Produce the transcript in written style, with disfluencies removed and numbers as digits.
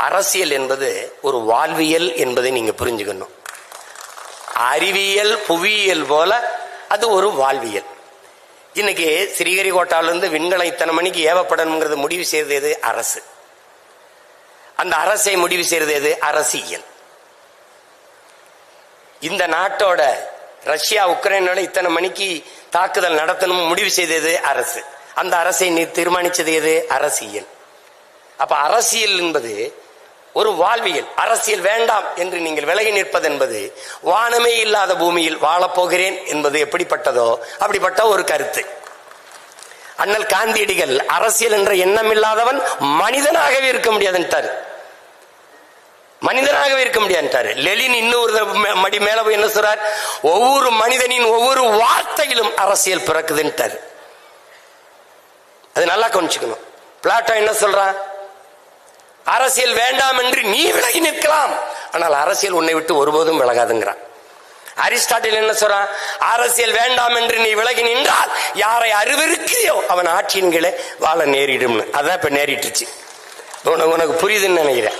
அரசியல் என்பது ஒரு வாழ்வியல் என்பதை நீங்க புரிஞ்சுக்கணும். அறிவியல் புவியியல் போல அது ஒரு வாழ்வியல். இன்னைக்கு ஸ்ரீஹரிகோட்டாவிலிருந்து விண்கலம் இத்தனை மணிக்கு ஏவப்படணுங்கிறது முடிவு செய்தது எது? அரசு. அந்த அரசை முடிவு செய்தது எது? அரசியல். இந்த நாட்டோட ரஷ்யா உக்ரைனோட இத்தனை மணிக்கு தாக்குதல் நடத்தணும் முடிவு செய்தது அரசு. அந்த அரசை தீர்மானிச்சது எது? அரசியல். அப்ப அரசியல் என்பது ஒரு வாழ்வியல். அரசியல் வேண்டாம் என்று நீங்கள் விலகி நிற்பது என்பது வானமே இல்லாத பூமியில் வாழப்போகிறேன் என்பது எப்படிப்பட்டதோ அப்படிப்பட்ட ஒரு கருத்து. அண்ணல் காந்தியடிகள் அரசியல் என்ற எண்ணம் இல்லாதவன் மனிதனாகவே இருக்க முடியாதுன்ட்டாரு. மனிதனாகவே இருக்க முடியாதுன்ட்டாரு. லெலின் இன்னொரு மடி மேல போய் என்ன சொல்றார்? ஒவ்வொரு மனிதனின் ஒவ்வொரு வார்த்தையிலும் அரசியல் பிறக்குதுன்ட்டாரு. அது நல்லா கவனிச்சுக்கணும். பிளாட்டோ என்ன சொல்றான்? அரசியல் வேண்டாம் என்று நீ விலகி நிற்கலாம், ஆனால் அரசியல் உன்னை விட்டு ஒருபோதும் விலகாதுங்கிறான். அரிஸ்டாட்டில் என்ன சொல்றான்? அரசியல் வேண்டாம் என்று நீ விலகி நின்றால் யாரை அருவருக்கியோ அவன் ஆட்சியின் கீழே வாழ நேரிடும். அதான் இப்ப நேரிட்டுச்சு. உனக்கு புரியுதுன்னு நினைக்கிறேன்.